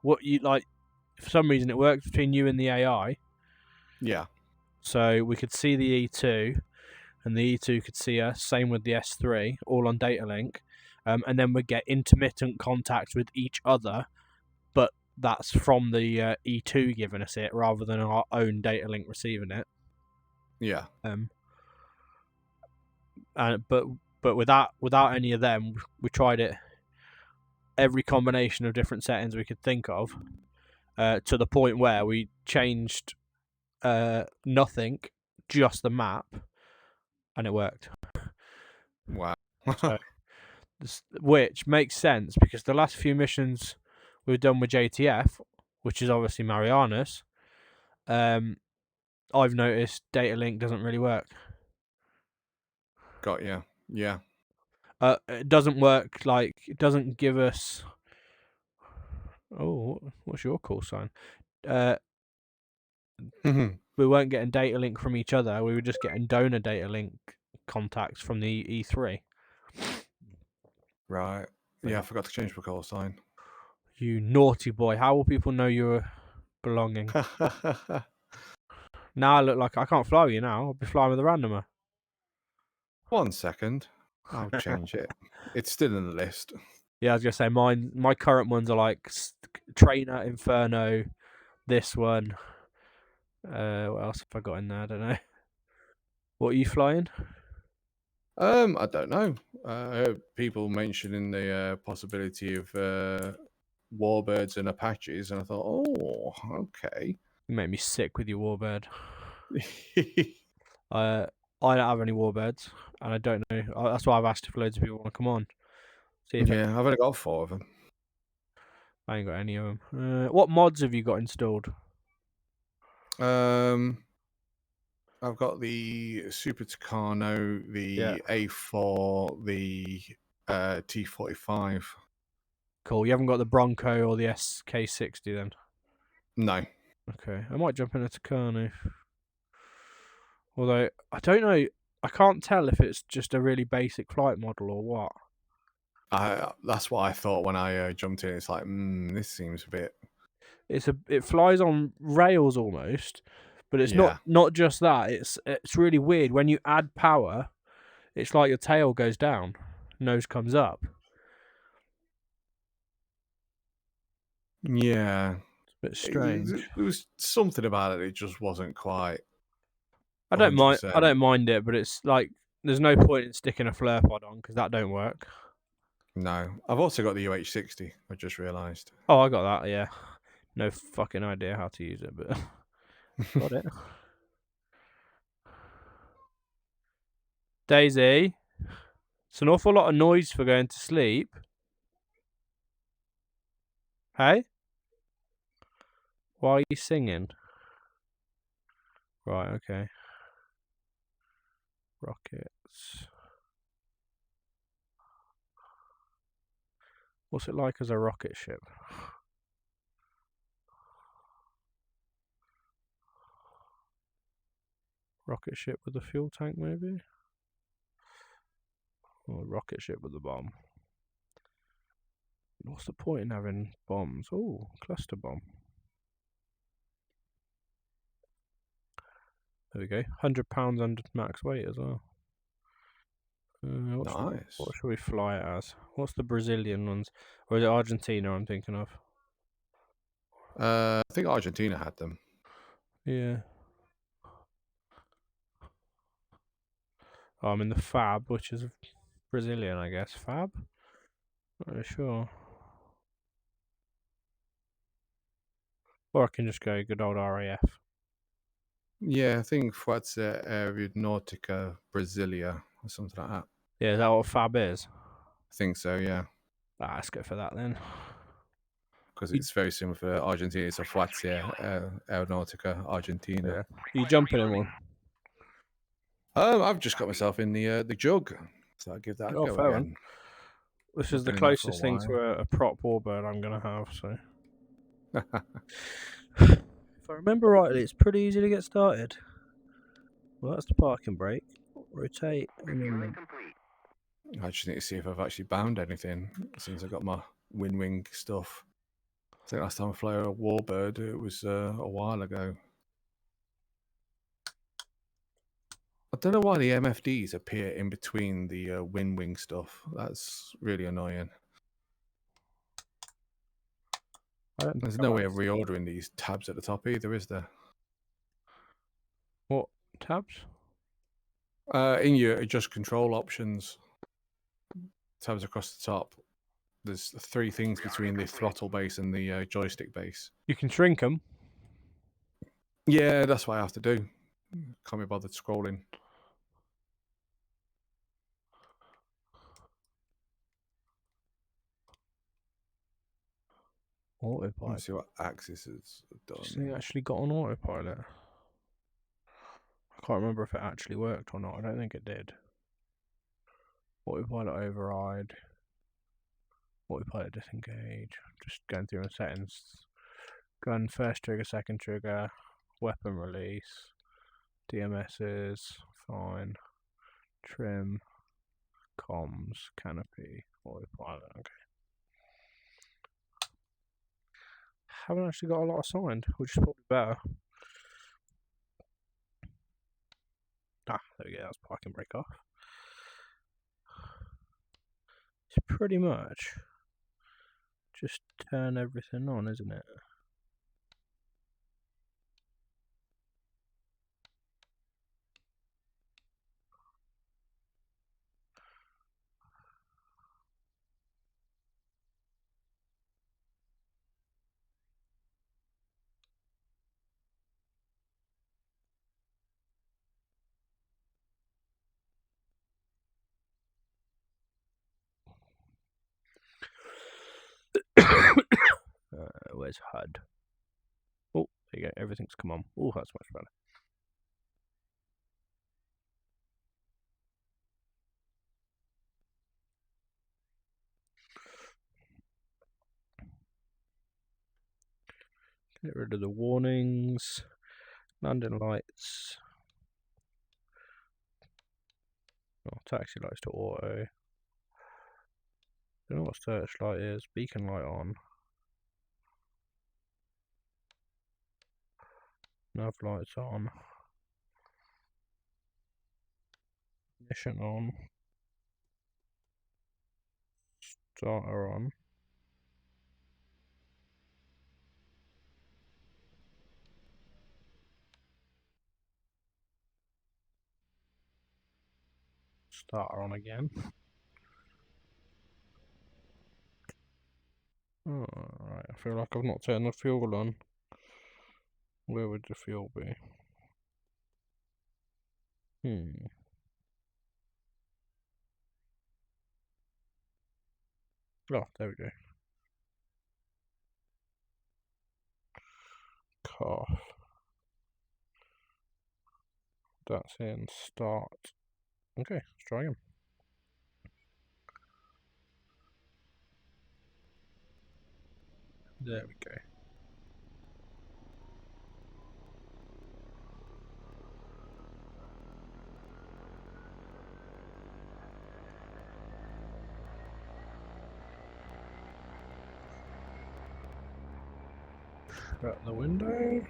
what you like. For some reason, it worked between you and the AI. Yeah. So we could see the E2, and the E2 could see us. Same with the S3, all on data link. And then we'd get intermittent contact with each other, but that's from the E2 giving us it rather than our own data link receiving it. Yeah. But without any of them, we tried it every combination of different settings we could think of, to the point where we changed nothing, just the map, and it worked. Wow. So, which makes sense because the last few missions we've done with JTF, which is obviously Marianas, I've noticed data link doesn't really work. Got you. Yeah. It doesn't work, like, it doesn't give us... Oh, what's your call sign? We weren't getting data link from each other. We were just getting donor data link contacts from the E3. Right. Yeah, I forgot to change my call sign. You naughty boy. How will people know you're belonging? Now I look like I can't fly with you now. I'll be flying with a randomer. 1 second. I'll change it. It's still in the list. Yeah, I was going to say, my current ones are like Trainer, Inferno, this one. What else have I got in there? I don't know. What are you flying? I don't know. I heard people mentioning the possibility of warbirds and Apaches, and I thought, oh, okay. You make me sick with your warbird. I don't have any warbirds, and I don't know. That's why I've asked if loads of people want to come on. See if Yeah, I've only got 4 of them. I ain't got any of them. What mods have you got installed? I've got the Super Tucano, the A4, the T45. Cool. You haven't got the Bronco or the SK60 then? No. Okay. I might jump in a Tucano. Although, I don't know. I can't tell if it's just a really basic flight model or what. That's what I thought when I jumped in. It's like, this seems a bit... It flies on rails almost, but it's not just that. It's really weird. When you add power, it's like your tail goes down, nose comes up. Yeah. It's a bit strange. There was something about it. It just wasn't quite. I don't mind it, but it's like there's no point in sticking a flare pod on because that don't work. No. I've also got the UH60, I just realised. Oh, I got that, yeah. No fucking idea how to use it, but got it. Daisy, it's an awful lot of noise for going to sleep. Hey? Why are you singing? Right, okay. Rockets. What's it like as a rocket ship? Rocket ship with a fuel tank, maybe? Or rocket ship with a bomb. What's the point in having bombs? Oh, cluster bomb. There we go. £100 under max weight as well. Nice. What should we fly it as? What's the Brazilian ones? Or is it Argentina I'm thinking of? I think Argentina had them. Yeah. Oh, I'm in the Fab, which is Brazilian, I guess. Fab? Not really sure. Or I can just go good old RAF. Yeah, I think Forza Aeronautica Brasilia or something like that. Yeah, is that what Fab is? I think so, yeah. Let's go for that then. Because it's very similar for Argentina. It's a Forza Aeronautica Argentina. Yeah. Are you jumping in one? I've just got myself in the jug, so I'll give that a go fair again. This is the closest thing to a prop warbird I'm going to have, so... If I remember rightly, it's pretty easy to get started. Well, that's the parking brake. Rotate. I just need to see if I've actually bound anything since I got my WinWing stuff think last time I flew a Warbird, it was a while ago. I don't know why the MFDs appear in between the wing stuff. That's really annoying. There's no way of reordering these tabs at the top either, is there? What tabs? In your adjust control options, tabs across the top, there's 3 things between the throttle base and the joystick base. You can shrink them. Yeah, that's what I have to do. Can't be bothered scrolling. Autopilot. Let's see what Axis has done. This thing actually got on autopilot. I can't remember if it actually worked or not. I don't think it did. Autopilot override. Autopilot disengage. Just going through the settings. Gun first trigger, second trigger. Weapon release. DMSs. Fine. Trim. Comms. Canopy. Autopilot. Okay. Haven't actually got a lot assigned, which is probably better. Ah, there we go. That's parking brake off. It's pretty much just turn everything on, isn't it? Where's HUD? Oh, there you go. Everything's come on. Oh, that's much better. Get rid of the warnings. Landing lights. Oh, taxi lights to auto. Don't know what searchlight is. Beacon light on. Nav lights on. Ignition on. Starter on. Starter on again. Oh, right. I feel like I've not turned the fuel on. Where would the fuel be? Oh, there we go. Cough. That's in. Start. Okay, let's try again. There we go. Shut the window.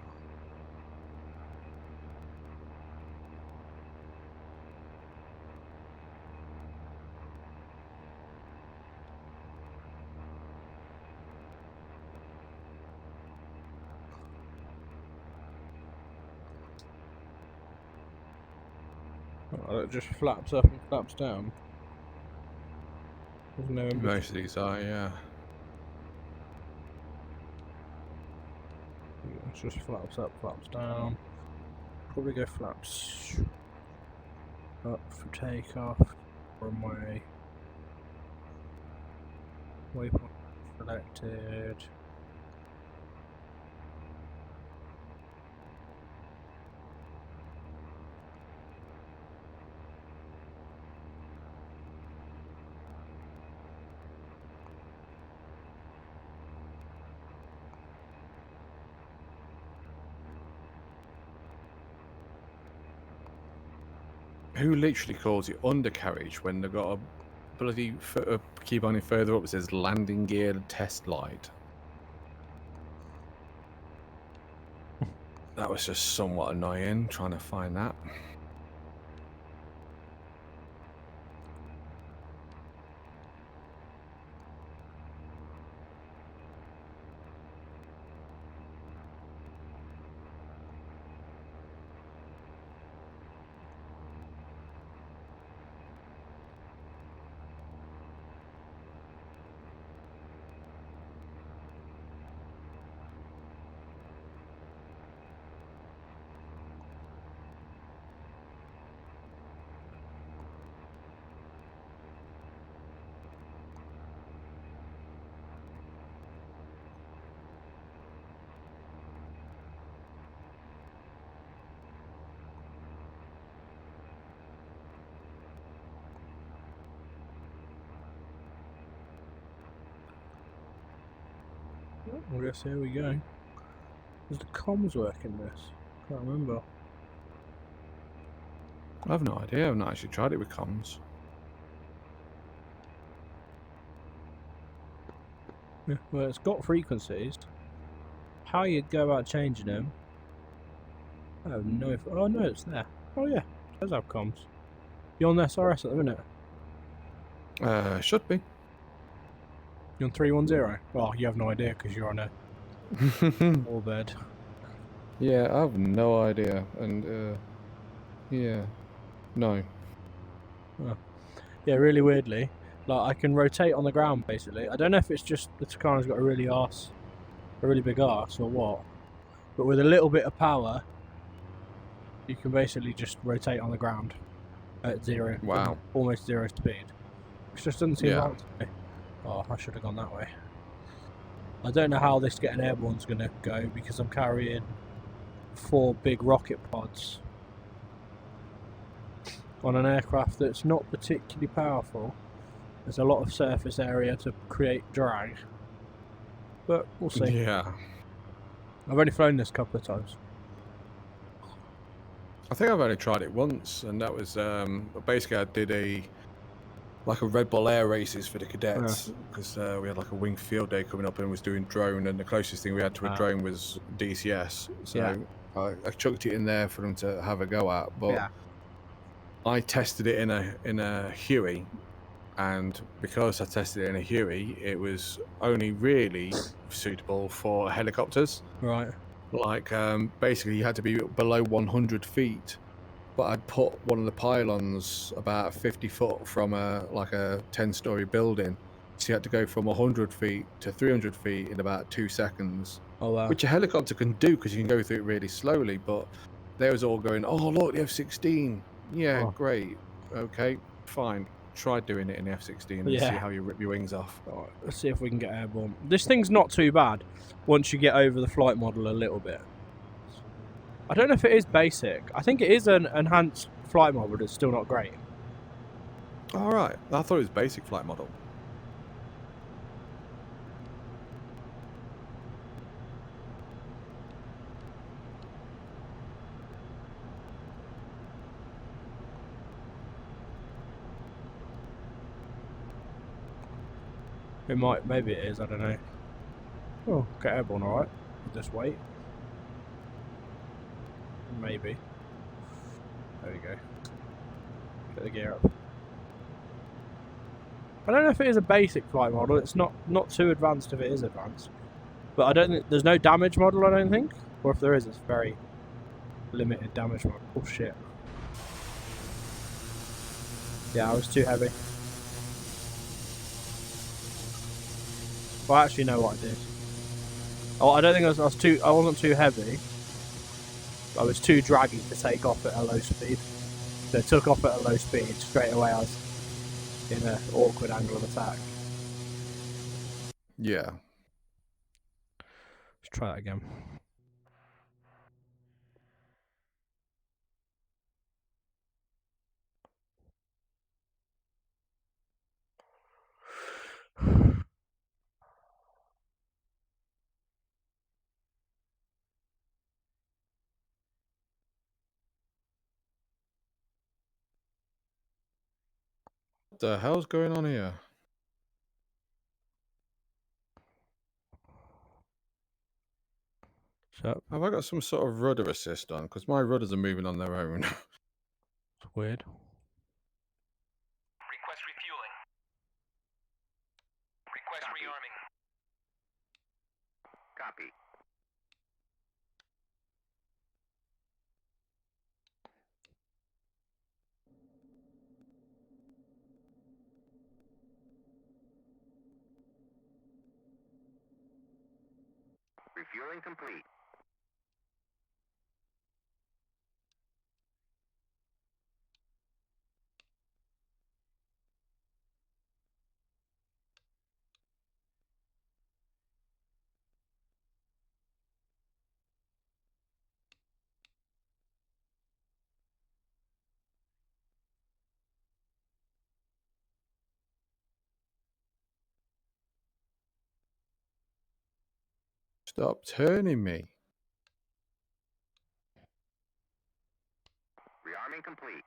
Oh, it just flaps up and flaps down. There's no in Most of these are, yeah. It just flaps up, flaps down. Probably go flaps up for takeoff. Runway. Waypoint selected. Who literally calls it undercarriage when they've got a bloody key binding further up that says landing gear test light? That was just somewhat annoying trying to find that. I guess here we go. Does the comms work in this? Can't remember. I've no idea. I've not actually tried it with comms. Yeah, well, it's got frequencies. How you'd go about changing them? I have no. Oh no, it's there. Oh yeah, it does have comms. You're on SRS at the minute. Should be. You're on 310. Well, you have no idea because you're on a warbird. Yeah, I have no idea, and yeah, no. Oh. Yeah, really weirdly, like I can rotate on the ground basically. I don't know if it's just the Tucano's got a really big arse or what, but with a little bit of power, you can basically just rotate on the ground at zero, Wow. almost zero speed, which just doesn't seem Yeah. right to me. Oh, I should have gone that way. I don't know how this getting airborne's going to go because I'm carrying 4 big rocket pods on an aircraft that's not particularly powerful. There's a lot of surface area to create drag, but we'll see. Yeah. I've only flown this a couple of times. I think I've only tried it once, and that was basically I did a Red Bull Air races for the cadets because we had like a wing field day coming up and was doing drone, and the closest thing we had to a drone was DCS. So I chucked it in there for them to have a go at, but I tested it in a Huey, and because I tested it in a Huey, it was only really suitable for helicopters. Right. Like basically you had to be below 100 feet, but I'd put one of the pylons about 50 foot from a 10-story building, so you had to go from 100 feet to 300 feet in about 2 seconds. Oh wow. Which a helicopter can do because you can go through it really slowly, but they was all going, oh look, the F-16, yeah, great, okay, fine, try doing it in the F-16 and see how you rip your wings off. Alright, let's see if we can get airborne. This thing's not too bad once you get over the flight model a little bit. I don't know if it is basic. I think it is an enhanced flight model, but it's still not great. Alright, I thought it was basic flight model. It might, maybe it is, I don't know. Oh, get airborne alright. Just wait. Maybe. There we go. Get the gear up. I don't know if it is a basic flight model. It's not too advanced if it is advanced. But I don't think there's no damage model, I don't think. Or if there is, it's very limited damage model. Oh shit. Yeah, I was too heavy. Well, I actually know what I did. Oh, I don't think I wasn't too heavy. I was too draggy to take off at a low speed. So I took off at a low speed straight away. I was in an awkward angle of attack. Yeah. Let's try that again. What the hell's going on here? So Have I got some sort of rudder assist on? Because my rudders are moving on their own. it's weird. Request refueling. Request rearming. Copy. Refueling complete. Stop turning me. Rearming complete.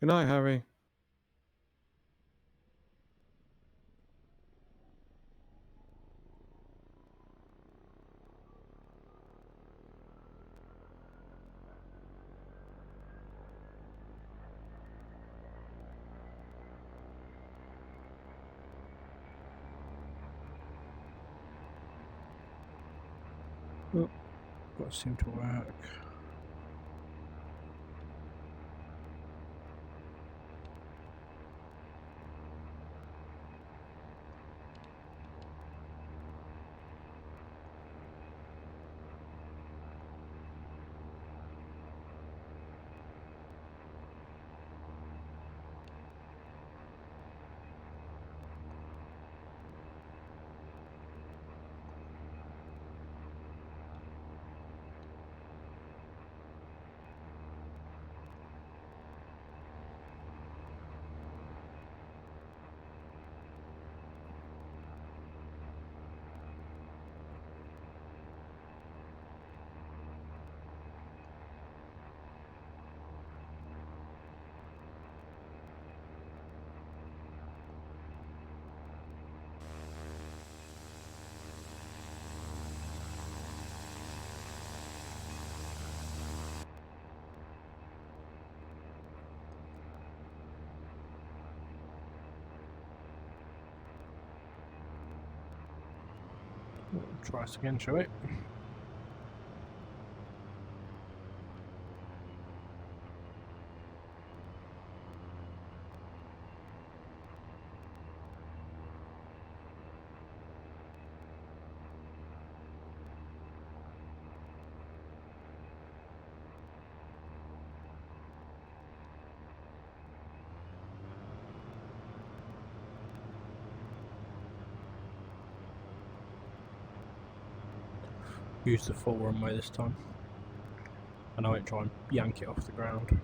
Good night, Harry. That seemed to work. Try us again, shall we? Use the full runway this time. And I won't try and yank it off the ground.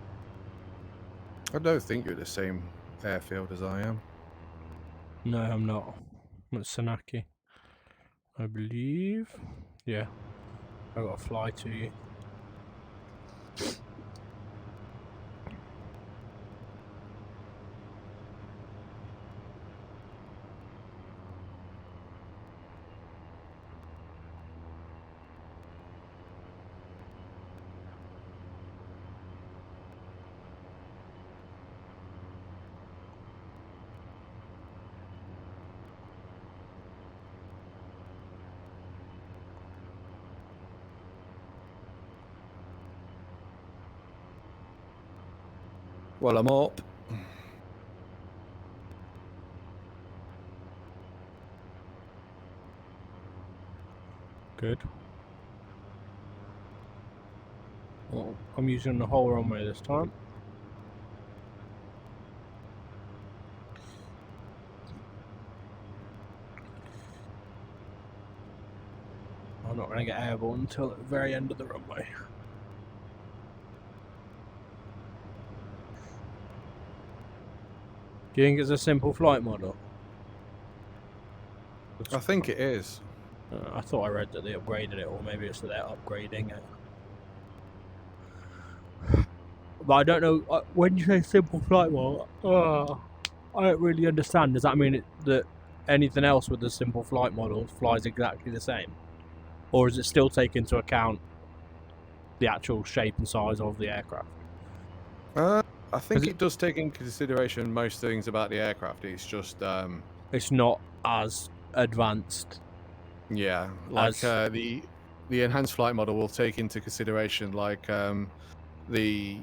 I don't think you're the same airfield as I am. No, I'm not. I'm at Sanaki, I believe. Yeah. I've got to fly to you. Well, I'm up. Good. Well, I'm using the whole runway this time. I'm not going to get airborne until at the very end of the runway. Do you think it's a simple flight model? I think it is. I thought I read that they upgraded it, or maybe it's that they're upgrading it. But I don't know. When you say simple flight model, I don't really understand. Does that mean that anything else with the simple flight model flies exactly the same? Or is it still take into account the actual shape and size of the aircraft? I think it does take into consideration most things about the aircraft. It's just, It's not as advanced. yeah, like As- the enhanced flight model will take into consideration like the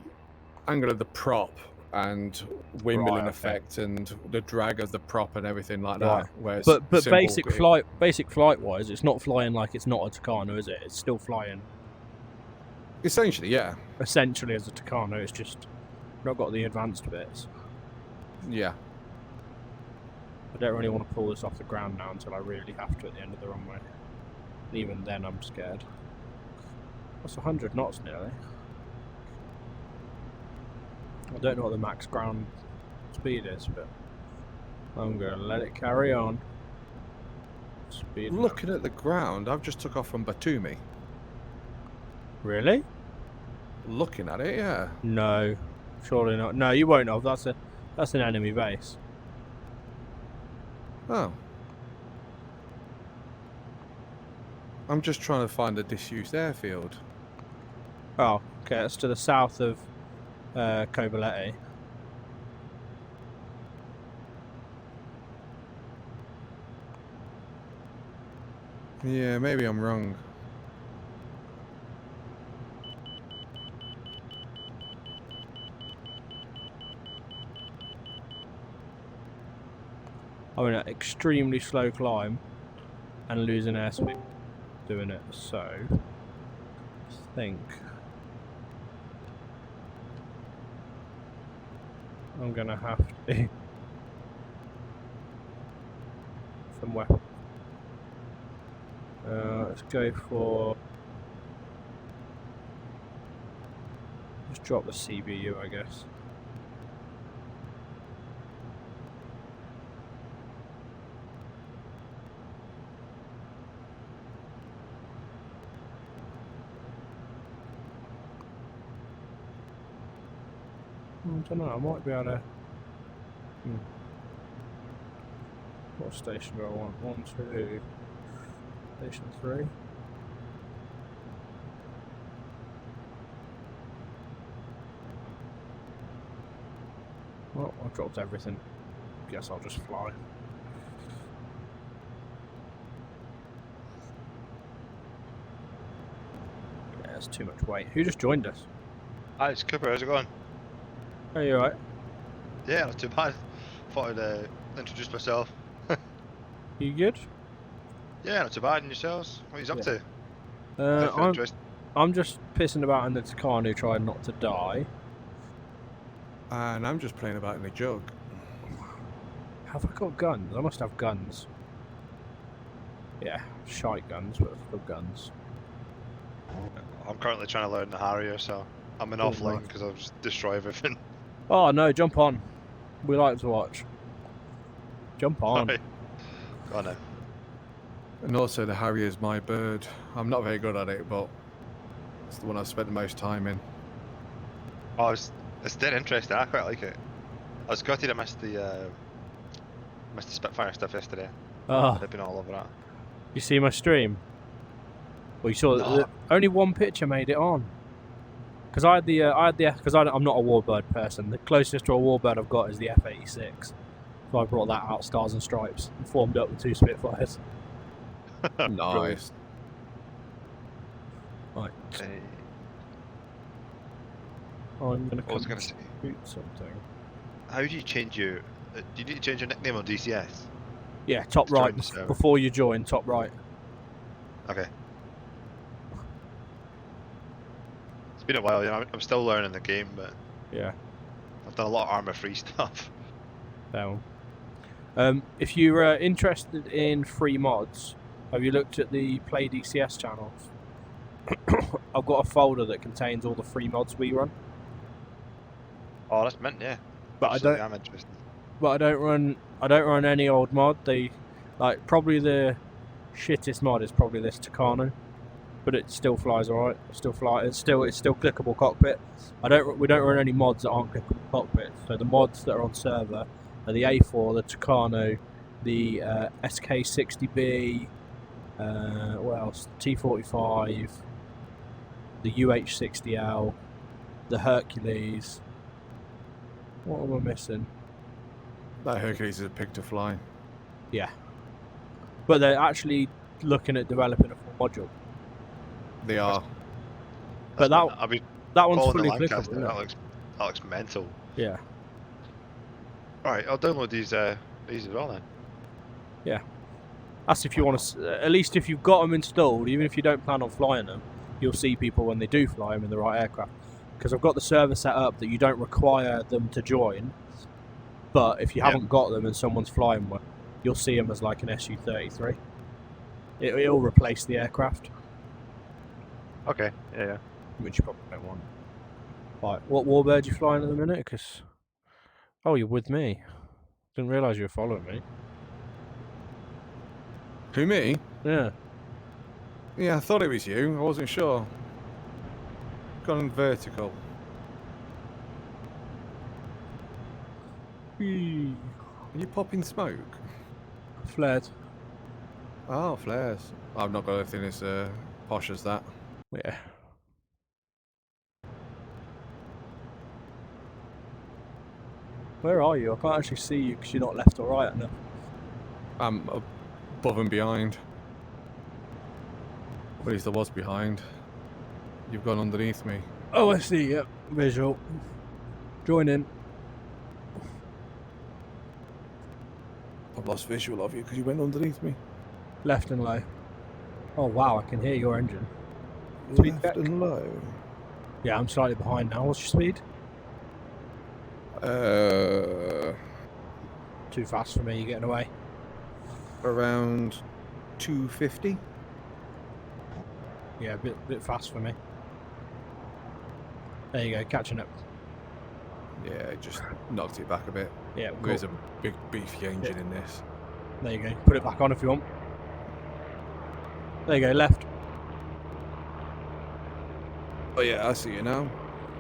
angle of the prop and windmilling Right, okay. effect and the drag of the prop and everything like Right. that. Whereas But simple, basic flight wise, it's not flying like it's not a Tucano, is it? It's still flying essentially, yeah, essentially as a Tucano. It's just not got the advanced bits. yeah. I don't really want to pull this off the ground now until I really have to at the end of the runway. Even then, I'm scared. That's 100 knots nearly. I don't know what the max ground speed is, but I'm going to let it carry on. Speed. Looking at the ground, I've just took off from Batumi. Really? Looking at it, yeah. No, surely not. No, you won't have. That's an enemy base. Oh. I'm just trying to find a disused airfield. Oh, okay. That's to the south of Cobalete. Yeah, maybe I'm wrong. I'm in an extremely slow climb and losing airspeed doing it, so I think I'm gonna have to some weapon. Let's go for just drop the CBU, I guess. I don't know, I might be able to... What station do I want? 1, 2... Station 3? Well, I've dropped everything. Guess I'll just fly. Yeah, that's too much weight. Who just joined us? Hi, it's Cooper. How's it going? Are you alright? Yeah, not too bad. Thought I'd introduce myself. You good? Yeah, not too bad. And yourselves? What are you up to? I'm just pissing about in the Tucano trying not to die. And I'm just playing about in a jug. Have I got guns? I must have guns. Yeah, shite guns, but I've got guns. I'm currently trying to learn the Harrier, so I'm in offline because I'll just destroy everything. Oh no, jump on. We like to watch. Jump on. Right. Go on now. And also the Harrier's my bird. I'm not very good at it, but it's the one I've spent the most time in. Oh, it's dead interesting. I quite like it. I was gutted I missed the Spitfire stuff yesterday. Oh, I've been all over that. you see my stream? Well, you saw No. that only one picture made it on. Because I'm not a warbird person. The closest to a warbird I've got is the F-86. So I brought that out, Stars and Stripes, and formed up with 2 Spitfires. Nice. Right. Okay. I'm gonna I was gonna say, shoot something. how do you change your? Do you need to change your nickname on DCS? Yeah, top To join right the server. before you join. Top right. Okay. It's been a while. You know, I'm still learning the game, but Yeah. I've done a lot of armor-free stuff. Down. If you're interested in free mods, have you looked at the Play DCS channel? I've got a folder that contains all the free mods we run. Oh, that's mint, yeah. But Absolutely, I'm interested. I don't run any old mod. Probably the shittest mod is probably this Tucano, but it still flies alright. It's still clickable cockpit. We don't run any mods that aren't clickable cockpit. So the mods that are on server the A4, the Tucano, the SK60B, what else? T45, the UH60L, the Hercules. What am I missing? That Hercules is a pig to fly. Yeah. But they're actually looking at developing a full module. They are. But I mean, that one's following the fully Lancaster, clickable, isn't it? that looks mental. Yeah. Alright, I'll download these as well then. Yeah. That's if you want to. At least if you've got them installed, even if you don't plan on flying them, you'll see people when they do fly them in the right aircraft. Because I've got the server set up that you don't require them to join, but if you haven't got them and someone's flying one, you'll see them as like an Su-33. It'll replace the aircraft. Okay, yeah. Which you probably don't want. Right, what warbird are you flying at the minute? Because oh, you're with me. Didn't realise you were following me. Who, me? Yeah. Yeah, I thought it was you. I wasn't sure. Gone vertical. Are you popping smoke? Flared. Oh, flares. I've not got anything as posh as that. Yeah. Where are you? I can't actually see you because you're not left or right enough. I'm above and behind. At least I was behind. You've gone underneath me. Oh, I see. Yep. Visual. Join in. I've lost visual of you because you went underneath me. Left and low. Oh wow, I can hear your engine. Left and low. Yeah, I'm slightly behind now. What's your speed? Too fast for me. You're getting away. Around 250. Yeah, a bit fast for me. There you go, catching up. Yeah, it just knocked it back a bit. Yeah, cool. There's a big beefy engine in this. There you go. Put it back on if you want. There you go, left. Oh yeah, I see you now.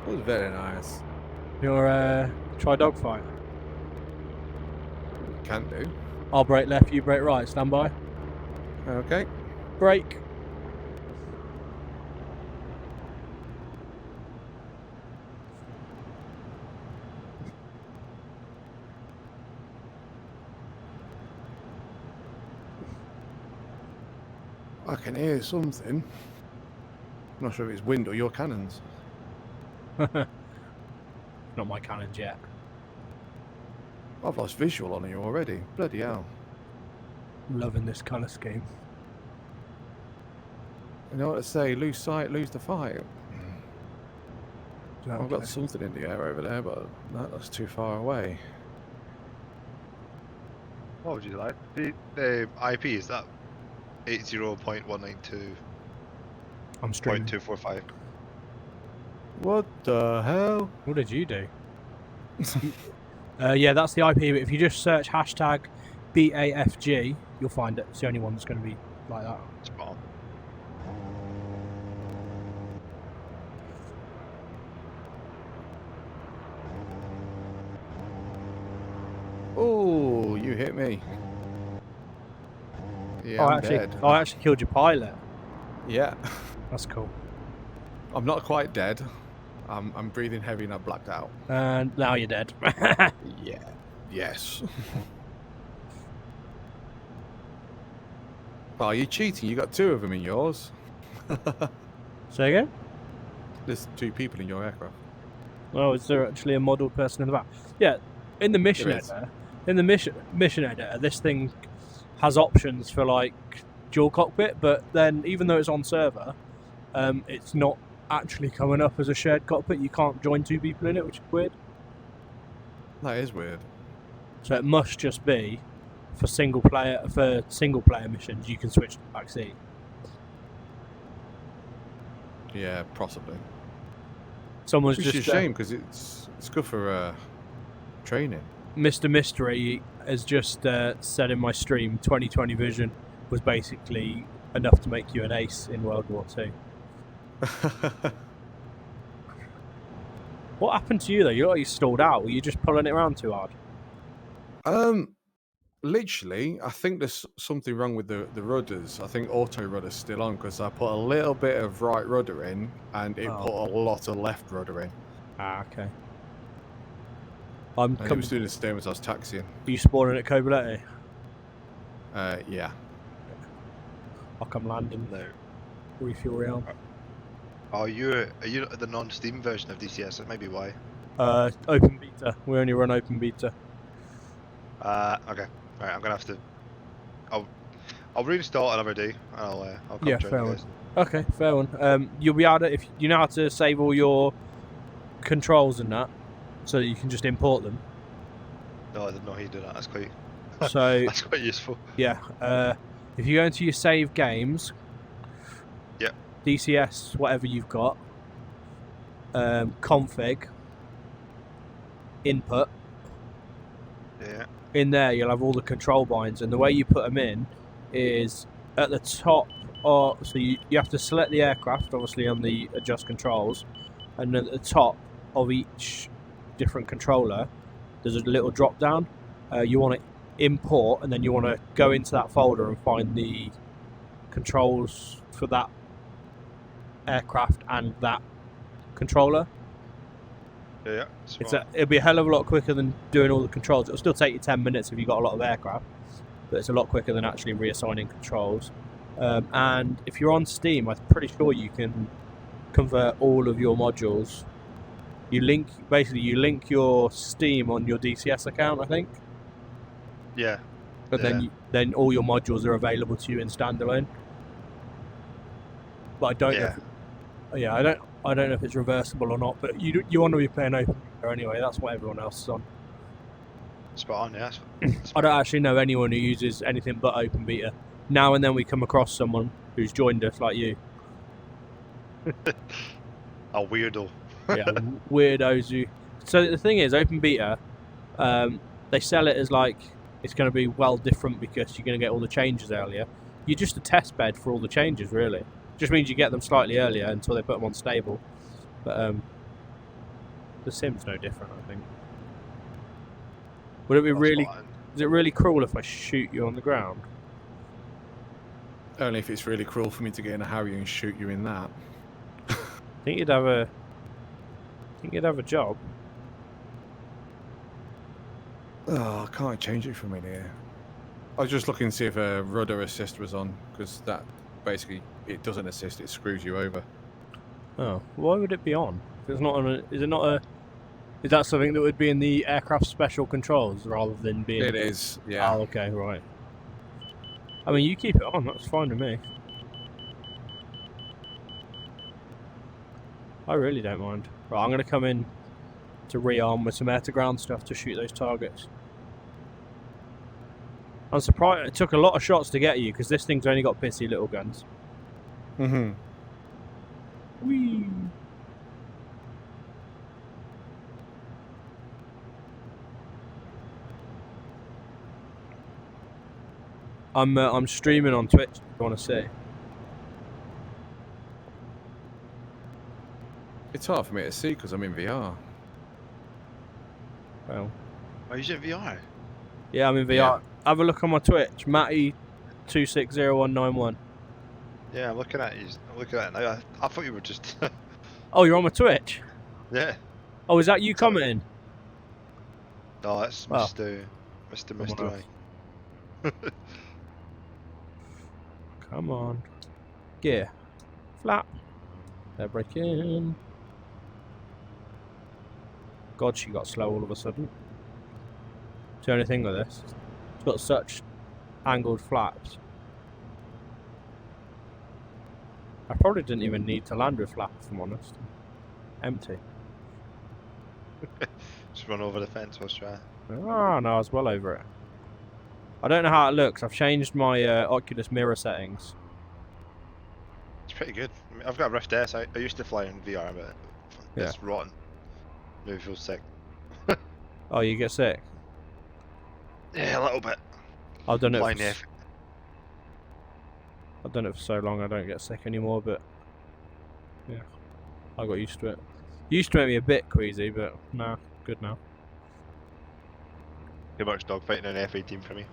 It was very nice. Your try dogfight. Can do. I'll brake left, you brake right. Stand by. Okay. Brake. I can hear something. I'm not sure if it's wind or your cannons. Not my cannons yet. I've lost visual on you already. Bloody hell. Loving this colour scheme. You know what to say? Lose sight, lose the fight. Okay. I've got something in the air over there, but that's too far away. What would you like? The IP is that 80.192.245. I'm streaming. What the hell? What did you do? Yeah, that's the IP, but if you just search hashtag BAFG, you'll find it. It's the only one that's going to be like that. Spot on. Oh, you hit me. Yeah, Oh, I'm actually, dead. I actually killed your pilot. Yeah. That's cool. I'm not quite dead. I'm breathing heavy and I've blacked out. And now you're dead. Yeah. Yes. Oh, you're cheating. You got two of them in yours. Say again? There's two people in your aircraft. Oh, is there actually a modelled person in the back? Yeah, in the mission There is. editor. In the mission editor, this thing has options for like dual cockpit, but then even though it's on server, it's not actually coming up as a shared cockpit. You can't join two people in it, which is weird. That is weird. So it must just be for single player missions. You can switch to the back seat. Yeah, possibly. Someone's Which is just a shame because it's good for training. Mr. Mystery has just said in my stream, 2020 vision was basically enough to make you an ace in World War II. What happened to you though? You stalled out. Were you just pulling it around too hard? Literally, I think there's something wrong with the rudders. I think auto rudder's still on because I put a little bit of right rudder in and it put a lot of left rudder in. Ah, okay. And it was doing the same as I was taxiing. Are you spawning at Cobalete? Yeah. I'll come landing. No. Refuel realm. Are you the non-Steam version of DCS? That may be why. Open beta. We only run open beta. Okay. Alright, I'm gonna have to. I'll reinstall another day. I'll come Yeah, join fair you one. guys. Okay, fair one. You'll be able to, if you know how to save all your controls and that, so that you can just import them. No, I didn't know how you do that. That's quite. So That's quite useful. yeah, if you go into your save games, Yep. DCS, whatever you've got, config, input. Yeah. In there, you'll have all the control binds, and the way you put them in is at the top. So you have to select the aircraft, obviously on the adjust controls, and at the top of each different controller, there's a little drop down. You want to import, and then you want to go into that folder and find the controls for that aircraft and that controller. Yeah. It'll be a hell of a lot quicker than doing all the controls. It'll still take you 10 minutes if you've got a lot of aircraft, but it's a lot quicker than actually reassigning controls. And if you're on Steam, I'm pretty sure you can convert all of your modules. You link your Steam on your DCS account, I think. Yeah. But then all your modules are available to you in standalone. But I don't know. I don't know if it's reversible or not. But you want to be playing open beta anyway. That's what everyone else is on. Spot on, yeah. I don't actually know anyone who uses anything but open beta. Now and then we come across someone who's joined us, like you. A weirdo. Yeah, weirdos who. So the thing is, open beta, they sell it as like it's going to be well different because you're going to get all the changes earlier. You're just a test bed for all the changes, really. Just means you get them slightly earlier until they put them on stable. But the sim's no different, I think. Would it be really? Is it really cruel if I shoot you on the ground? Only if it's really cruel for me to get in a Harrier and shoot you in that. I think you'd have a. Job. Oh, I can't change it from in here. I was just looking to see if a rudder assist was on, because that basically it doesn't assist; it screws you over. Oh, why would it be on? If it's not on. Is it not a? Is that something that would be in the aircraft special controls rather than being? It is, yeah. Oh, okay, right. I mean, you keep it on. That's fine with me. I really don't mind. Right, I'm going to come in to rearm with some air-to-ground stuff to shoot those targets. I'm surprised it took a lot of shots to get you because this thing's only got pissy little guns. Mm-hmm. Whee! I'm streaming on Twitch. If you want to see? It's hard for me to see because I'm in VR. Well, Are you using VR? yeah, I'm in VR. Yeah. Have a look on my Twitch, Matty260191. Yeah, I'm looking at you. I'm looking at it now. I thought you were just. Oh, you're on my Twitch? Yeah. Oh, is that you commenting? No, that's Well, Mr. someone I. Come on. Gear. Flap. They're breaking. God, she got slow all of a sudden. It's the only thing with this. It's got such angled flaps. I probably didn't even need to land with flap, if I'm honest. Empty. Just run over the fence. Let's try. Oh, no, I was well over it. I don't know how it looks. I've changed my Oculus mirror settings. It's pretty good. I mean, I've got a Rift S. I used to fly in VR, but it's rotten. Maybe feel sick. Oh, you get sick? Yeah, a little bit. I've done it. Flying F. I've done it for so long I don't get sick anymore, but yeah, I got used to it. Used to make me a bit queasy, but nah, good now. Too much dogfighting in F18 for me.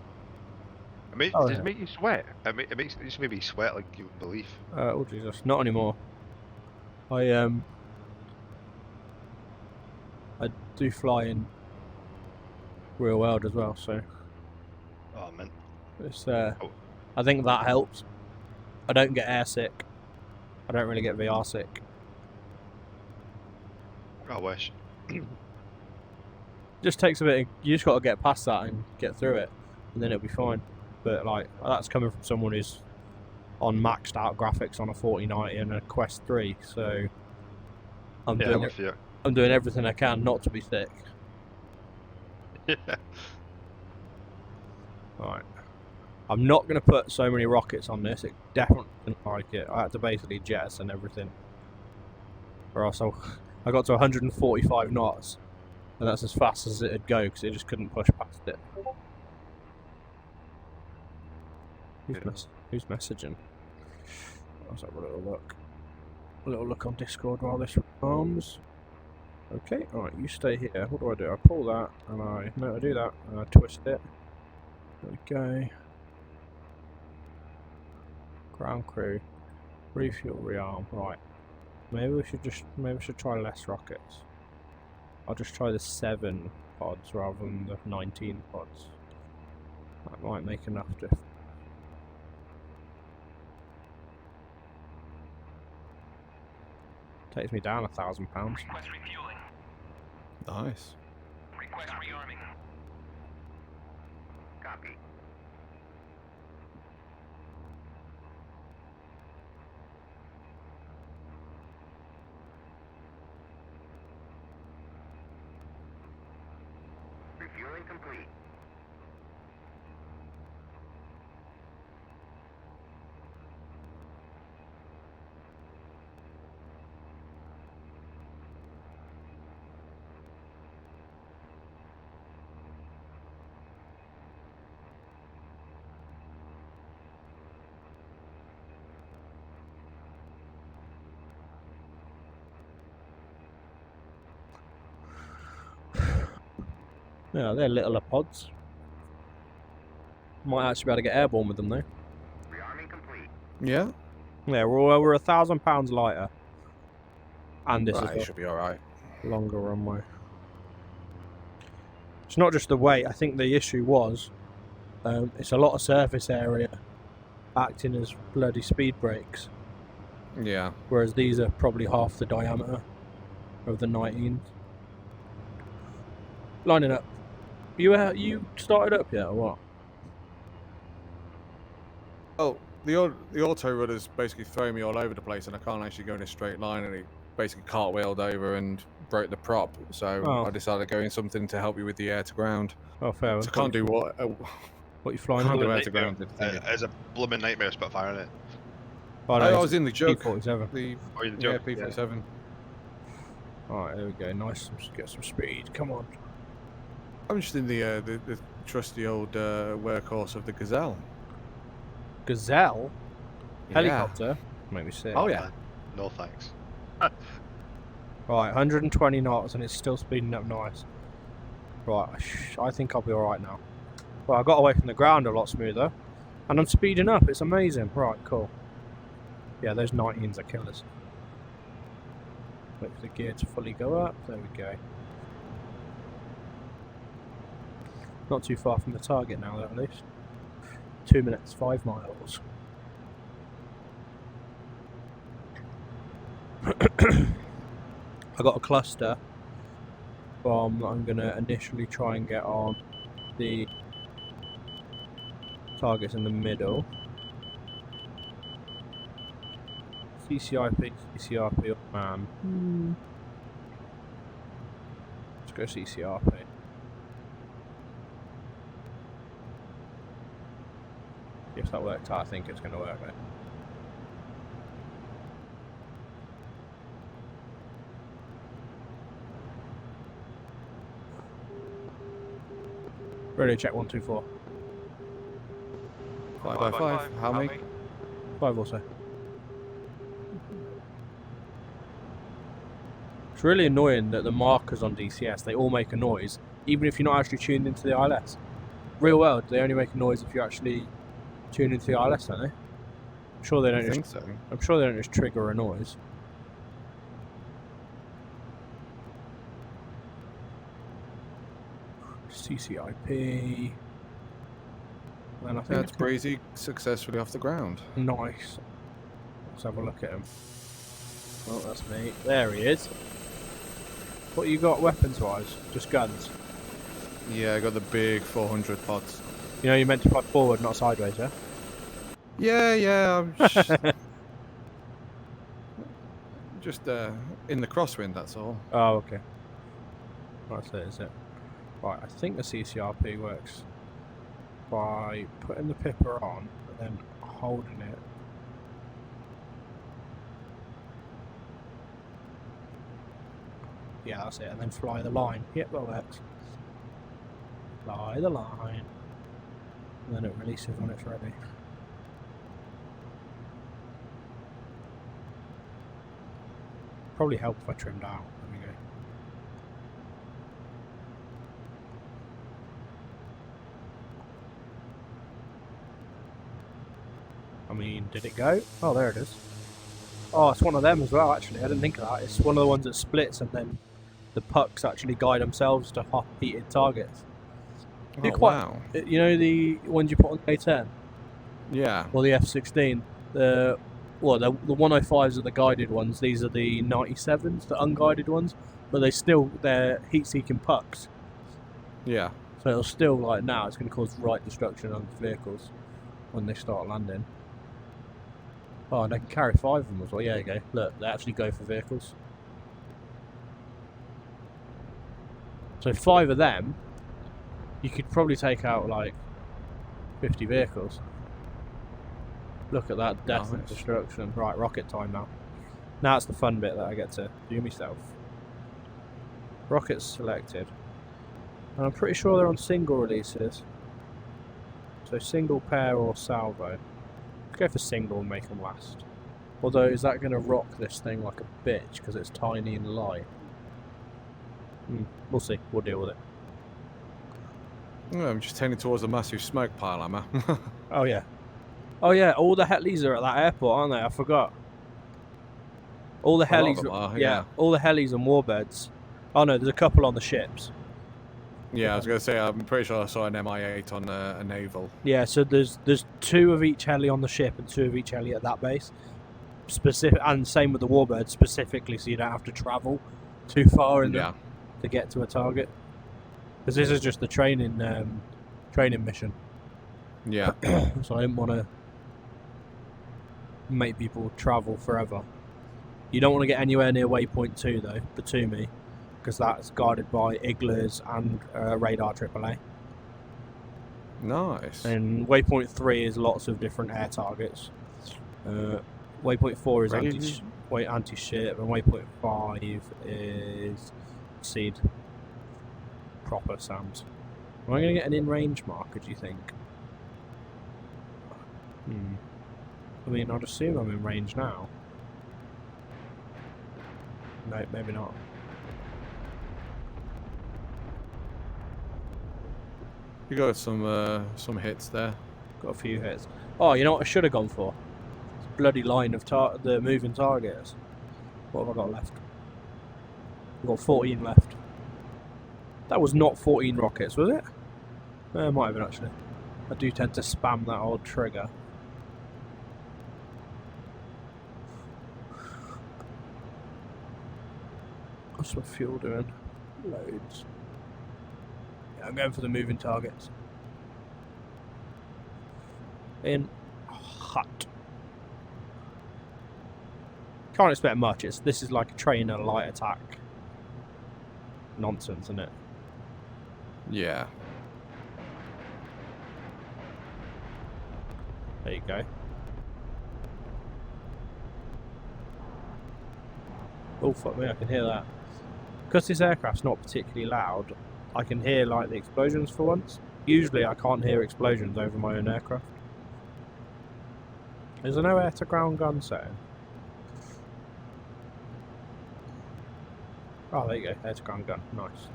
Oh, Does yeah. it make you sweat? It just made me sweat like you wouldn't believe. Oh Jesus, not anymore. I do fly in real world as well, so Oh man. it's Oh. I think that helps. I don't get air sick. I don't really get VR sick. I wish. Just takes a bit. You just got to get past that and get through it, and then it'll be fine. But like that's coming from someone who's on maxed out graphics on a 4090 and a Quest 3, so I'm doing everything I can not to be sick. Yeah. Right. I'm not going to put so many rockets on this. It definitely didn't like it. I had to basically jettison everything. Or else I got to 145 knots, and that's as fast as it'd go because it just couldn't push past it. Who's messaging? Let's have a little look. A little look on Discord while this arms. Okay, alright, you stay here. What do? I pull that, and I do that, and I twist it. There we go. Ground crew. Refuel, rearm. Right. Maybe we should try less rockets. I'll just try the 7 pods rather than the 19 pods. That might make enough difference. Takes me down £1,000. Request refueling. Nice. Request rearming. Copy. Refueling complete. Yeah, they're littler pods. Might actually be able to get airborne with them though. Rearming complete. Yeah. Yeah, we're £1,000 lighter. And this Right, it is should be alright. a longer runway. It's not just the weight. I think the issue was it's a lot of surface area acting as bloody speed brakes. Yeah. Whereas these are probably half the diameter of the 19s. Lining up. You started up yet or what? Oh, the auto rudder's basically throwing me all over the place, and I can't actually go in a straight line, and it basically cartwheeled over and broke the prop. So I decided to go in something to help you with the air to ground. Oh, fair. So I can't do what. What you flying Can't under? do air to ground. It's a blooming nightmare Spitfire in it. Oh, no, I was in the joke. P47. The Oh, you're the yeah, joke. P47. Alright, there we go. Nice. Let's get some speed. Come on. I'm just in the trusty old workhorse of the Gazelle. Gazelle? Yeah. Helicopter? Make me sick. Oh yeah. No thanks. Right, 120 knots and it's still speeding up nice. Right, I think I'll be alright now. Well, I got away from the ground a lot smoother. And I'm speeding up. It's amazing. Right, cool. Yeah, those 19s are killers. Wait for the gear to fully go up. There we go. Not too far from the target now, at least. 2 minutes, 5 miles. I got a cluster bomb that I'm going to initially try and get on the targets in the middle. CCIP, oh man. Let's go CCRP. If that worked out, I think it's going to work there. Radio check 124. 555. How many? 5 or so. It's really annoying that the markers on DCS, they all make a noise even if you're not actually tuned into the ILS. Real world, they only make a noise if you actually tune into the ILS, don't they? I'm sure they I don't. think so. I'm sure they don't just trigger a noise. CCIP. And I think That's Breezy successfully off the ground. nice. Let's have a look at him. Oh, that's me. There he is. What you got weapons-wise? Just guns. Yeah, I got the big 400 pods. You know, you're meant to fly forward, not sideways, yeah? Yeah, I'm just in the crosswind, that's all. Oh, okay. That's it, is it? Right, I think the CCRP works by putting the pipper on and then holding it. Yeah, that's it, and then fly the line. Yep, that works. Fly the line. And then it releases when it's ready. Probably help if I trimmed out. There we go. I mean, did it go? Oh, there it is. Oh, it's one of them as well, actually. I didn't think of that. It's one of the ones that splits and then the pucks actually guide themselves to hot heated targets. Oh, wow. You know the ones you put on the A10? Yeah. Or the F16? The 105s are the guided ones. These are the 97s, the unguided ones. But they're heat-seeking pucks. Yeah. So it'll still, like now, it's going to cause right destruction on the vehicles when they start landing. Oh, and they can carry 5 of them as well. Yeah, there you go. Look, they actually go for vehicles. So 5 of them, you could probably take out like 50 vehicles. Look at that death and destruction. Right, rocket time now. Now it's the fun bit that I get to do myself. Rockets selected. And I'm pretty sure they're on single releases. So single, pair or salvo. Let's go for single and make them last. Although, is that going to rock this thing like a bitch because it's tiny and light? We'll see. We'll deal with it. Oh, I'm just heading towards a massive smoke pile, am I? Oh yeah. Oh yeah, all the helis are at that airport, aren't they? I forgot. All the helis yeah. all the helis and warbirds. Oh no, there's a couple on the ships. Yeah, I was going to say, I'm pretty sure I saw an MI8 on a naval. Yeah, so there's 2 of each heli on the ship and 2 of each heli at that base. And same with the warbird specifically, so you don't have to travel too far in to get to a target. Because this is just the training mission. Yeah. So I didn't want to make people travel forever. You don't want to get anywhere near waypoint 2 though, the Toomey, because that's guarded by Iglas and radar AAA. Nice. And waypoint 3 is lots of different air targets. Waypoint 4 is anti-ship, and waypoint 5 is seed. Proper SAMs. Am I going to get an in-range marker, do you think? I mean, I'd assume I'm in range now. No, maybe not. You got some hits there. Got a few hits. Oh, you know what I should have gone for? This bloody line of the moving targets. What have I got left? I've got 14 left. That was not 14 rockets, was it? It might have been actually. I do tend to spam that old trigger. What's my fuel doing? Loads. Yeah, I'm going for the moving targets. In hut. Can't expect much. This is like a trainer light attack. Nonsense, isn't it? Yeah. There you go. Oh fuck me, I can hear that. Because this aircraft's not particularly loud, I can hear like the explosions for once. Usually I can't hear explosions over my own aircraft. Is there no air to ground gun setting? Oh, there you go, air to ground gun, nice.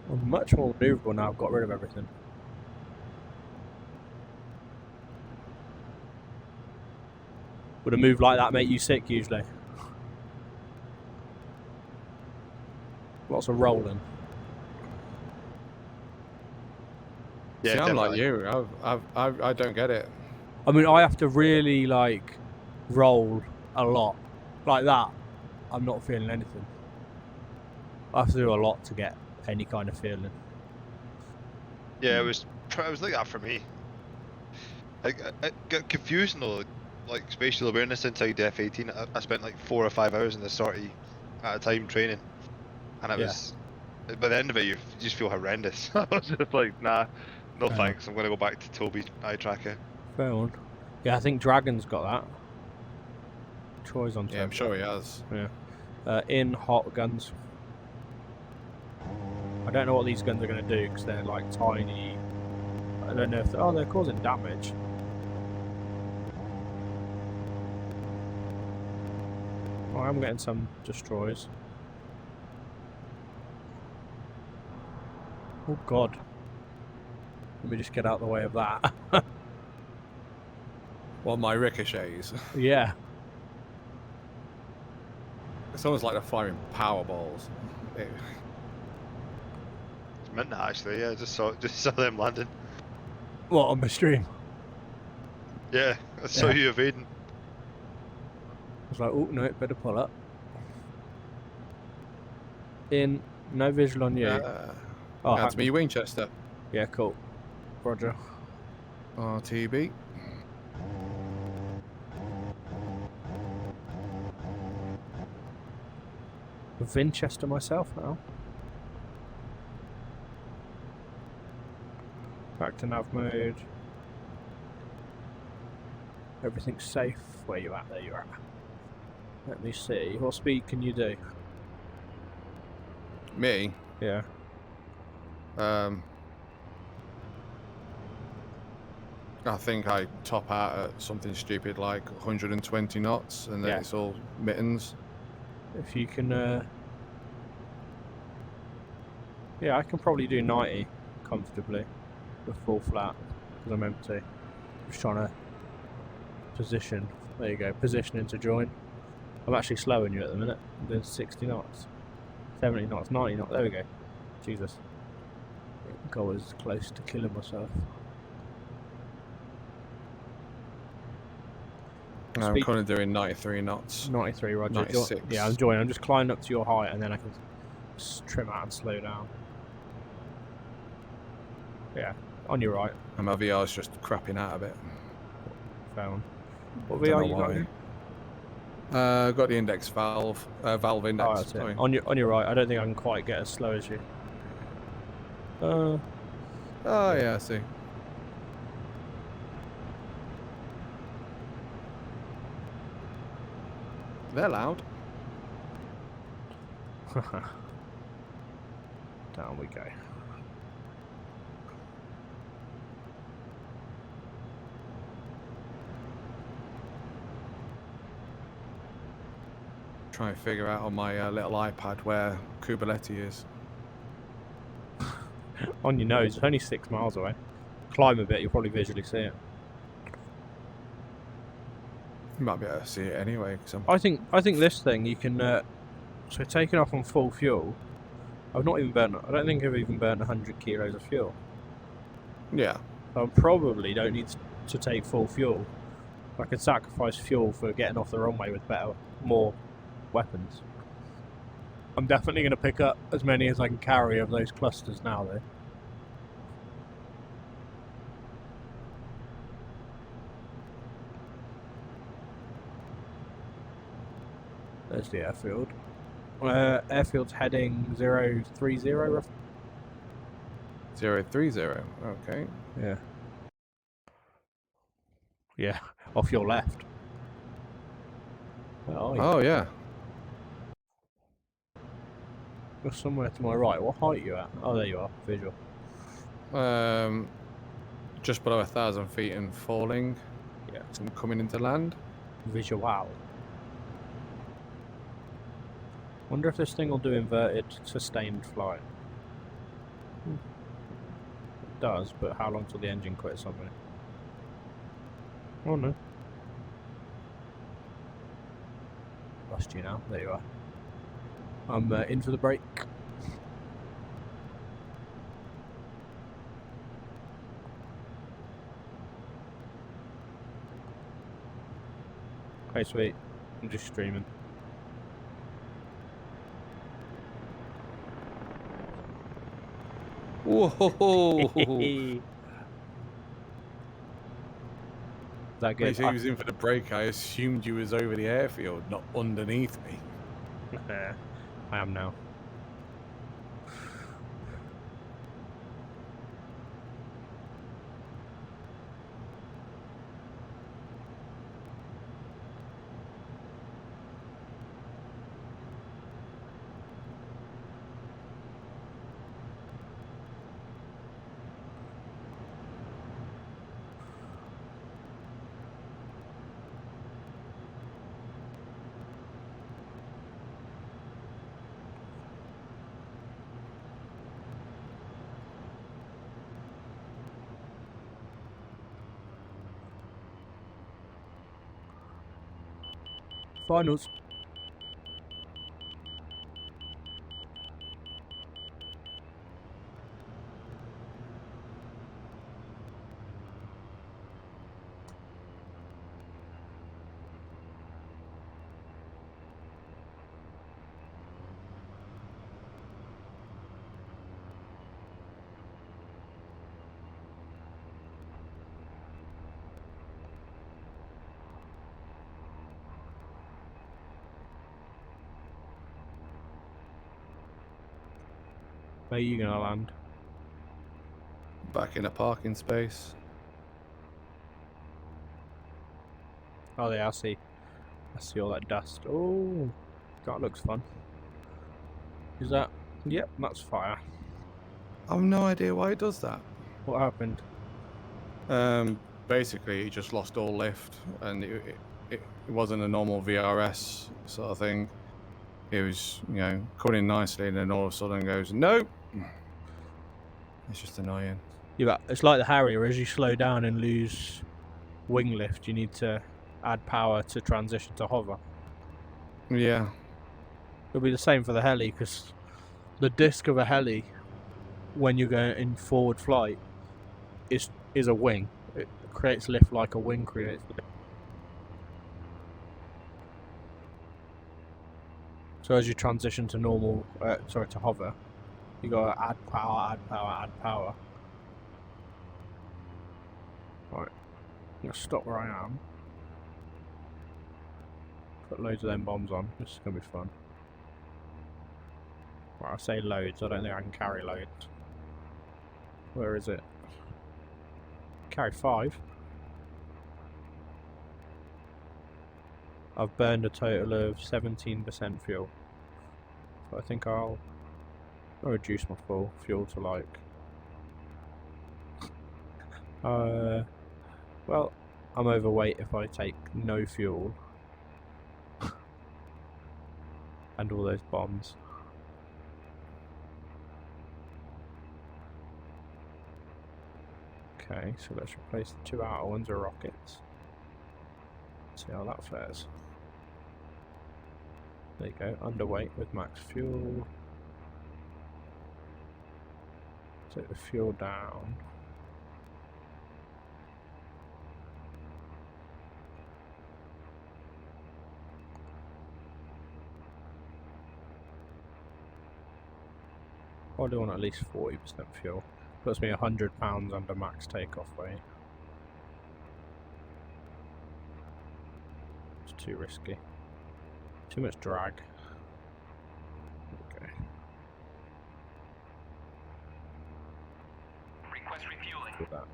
I'm much more manoeuvrable now. I've got rid of everything. Would a move like that make you sick usually? Lots of rolling. Yeah, See, I'm like definitely. you. I don't get it. I mean, I have to really like roll a lot, like that. I'm not feeling anything. I have to do a lot to get any kind of feeling. Yeah, it was like that for me. I got confused though, like spatial awareness inside the F18. I spent like 4 or 5 hours in the sortie at a time training, and it Yeah. was by the end of it you just feel horrendous. I was just like, nah, no Fair thanks. I'm gonna go back to Toby's eye tracker. Fair one. Yeah, I think Dragon's got that. Troy's on. Yeah, I'm sure he has. Yeah. In hot guns. I don't know what these guns are going to do because they're like tiny. I don't know if they're causing damage. Oh, I'm getting some destroys. Oh god. Let me just get out of the way of that. Well, my ricochets. Yeah. It's almost like they're firing power balls. It's mint that actually. Yeah, just saw them landing. What, on my stream? Yeah, I saw Yeah. you evading. I was like, oh no, better pull up. In, no visual on you. Oh, That's me, Winchester. Yeah, cool. Roger. RTB. Winchester myself now. Back to nav mode. Everything's safe. Where you at? There you are. Let me see. What speed can you do? Me. Yeah. I think I top out at something stupid like 120 knots, and then Yeah. it's all mittens. If you can, yeah, I can probably do 90 comfortably with full flat because I'm empty. Just trying to position. There you go, positioning to join. I'm actually slowing you at the minute. I'm doing 60 knots, 70 knots, 90 knots. There we go. Jesus. I was close to killing myself. I'm Speed- kind of doing 93 knots. 93, Roger. 96. Yeah, I'm joining. I'm just climbing up to your height and then I can trim out and slow down. Yeah, on your right. And my VR's just crapping out a bit. Fair one. What Don't VR know you got? why. Here? Got the index valve, valve index. Oh, that's sorry. it. On your right. I don't think I can quite get as slow as you. Oh yeah, I see. They're loud. Down we go. Try and figure out on my little iPad where Kubernetes is. On your nose. It's only 6 miles away. Climb a bit, you'll probably visually see it. You might be able to see it anyway. Cause I think this thing you can. So taking off on full fuel. I've not even burnt. I don't think I've even burnt 100 kilos of fuel. yeah. I probably don't need to take full fuel. I could sacrifice fuel for getting off the runway with more weapons. I'm definitely going to pick up as many as I can carry of those clusters now, though. There's the airfield. Airfield's heading 030, roughly. 030. Okay. Yeah. Yeah, off your left. Where are you? Oh yeah. You're somewhere to my right. What height are you at? Oh, there you are. Visual. Just below 1,000 feet and falling. Yeah. So I'm coming into land. Visual. Wonder if this thing will do inverted sustained flight. does, but how long till the engine quits on me? Oh no. Lost you now. There you are. I'm in for the break. Hey, sweet. I'm just streaming. Whoa! Is that When you good? said he was in for the break, I assumed you was over the airfield, not underneath me. I am now. Finals. Where are you gonna land? Back in a parking space. Oh yeah, I see. I see all that dust. Oh, that looks fun. Is that? Yep, that's fire. I've no idea why it does that. What happened? Basically, he just lost all lift, and it wasn't a normal VRS sort of thing. It was, you know, coming in nicely, and then all of a sudden goes, nope. It's just annoying. Yeah, but it's like the Harrier. As you slow down and lose wing lift, you need to add power to transition to hover. Yeah. It'll be the same for the heli, because the disc of a heli, when you're going in forward flight, is a wing. It creates lift like a wing creates lift. So as you transition to normal, to hover, you gotta add power, add power, add power. Right, I'm gonna stop where I am. Put loads of them bombs on. This is gonna be fun. Right, I say loads. I don't think I can carry loads. Where is it? Carry 5. I've burned a total of 17% fuel. So I think I'll reduce my fuel to like... well, I'm overweight if I take no fuel. And all those bombs. Okay, so let's replace the 2 outer ones with rockets. See how that fares. There you go, underweight with max fuel. Take the fuel down. Probably want at least 40% fuel. Puts me £100 under max takeoff weight. It's too risky. Too much drag. Okay. Request refueling. Do that.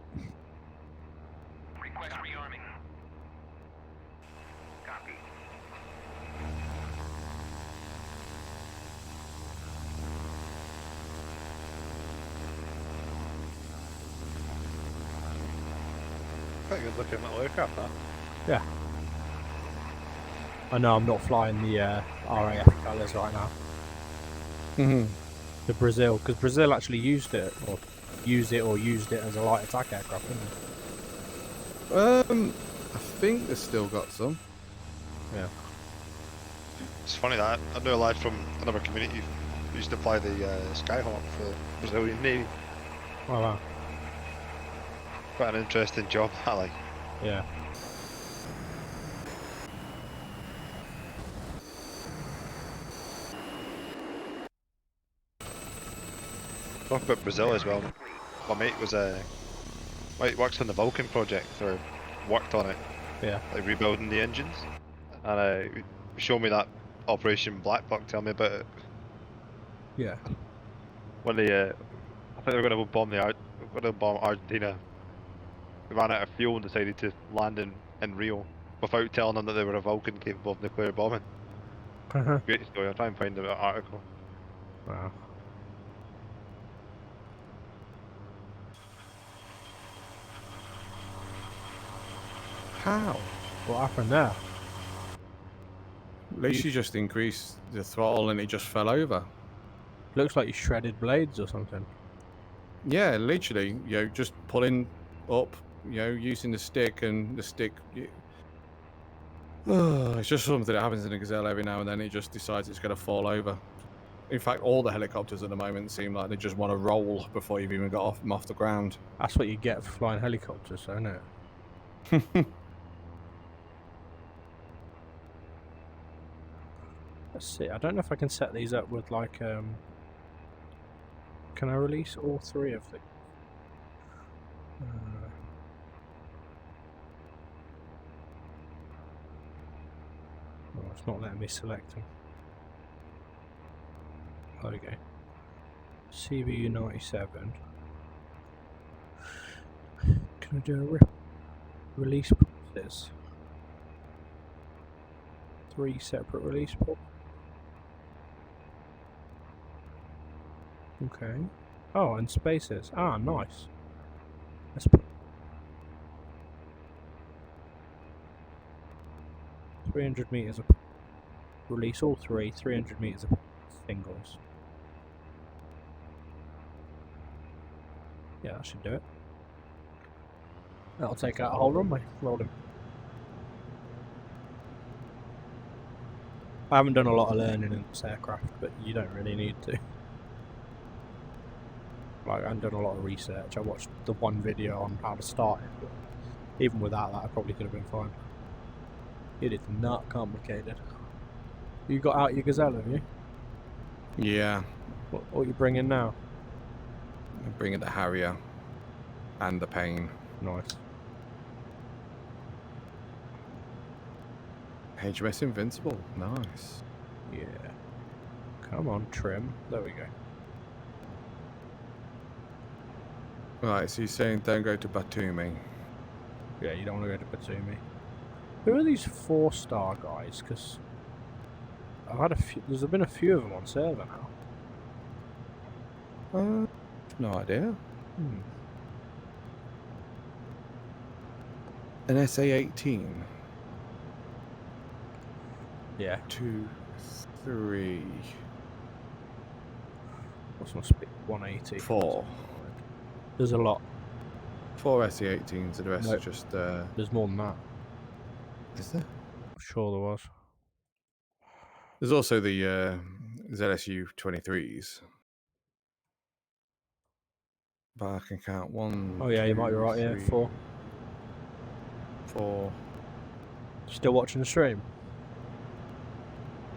Request rearming. Copy. Quite good looking little aircraft, that. Yeah. I know I'm not flying the RAF colours right now. Mm-hmm. The Brazil, because Brazil actually used it, or use it or used it as a light attack aircraft, didn't I think they've still got some. they? Yeah. It's funny that I know a lad from another community who used to fly the Skyhawk for the Brazilian Navy. Oh wow. Quite an interesting job, I like. Yeah. Talk about Brazil as well. My mate was works on the Vulcan project, or worked on it, Yeah. like rebuilding the engines, and he showed me that Operation Black Buck. Tell me about it. Yeah. When they, I think they were going to bomb Argentina. They ran out of fuel and decided to land in Rio without telling them that they were a Vulcan capable of nuclear bombing. Great story. I'll try and find the article. Wow. How? What happened there? At least you just increased the throttle and it just fell over. Looks like you shredded blades or something. Yeah, literally, just pulling up, using the stick, and the stick. It's just something that happens in a Gazelle every now and then. It just decides it's going to fall over. In fact, all the helicopters at the moment seem like they just want to roll before you've even got them off the ground. That's what you get for flying helicopters, isn't it? Let's see. I don't know if I can set these up with like can I release all three of them? Oh, it's not letting me select them. Okay. CBU 97. Can I do a release process? 3 separate release ports. Okay. Oh, and spaces. Ah, nice. Let's put 300 meters of release all three. 300 meters of singles. Yeah, that should do it. That'll take out a whole runway. Rolling. I haven't done a lot of learning in this aircraft, but you don't really need to. Like, I haven't done a lot of research. I watched the one video on how to start it, but even without that, I probably could have been fine. It is not complicated. You got out your Gazelle, have you? Yeah. What are you bringing now? I'm bringing the Harrier and the Pain. Nice. HMS Invincible. Nice. Yeah. Come on, trim. There we go. Right, so you're saying don't go to Batumi. Yeah, you don't want to go to Batumi. Who are these 4-star guys? Because I've had a few. There's been a few of them on server now. No idea. Hmm. An SA-18. Yeah. 2, 3, What's my speed? 180. 4. There's a lot. 4 SA-18s, and the rest No. are just. There's more than that. Is there? I'm sure there was. There's also the ZSU 23s. But I can count 1. Oh yeah, you might be 2, right. Yeah, 3, 4. 4. Still watching the stream?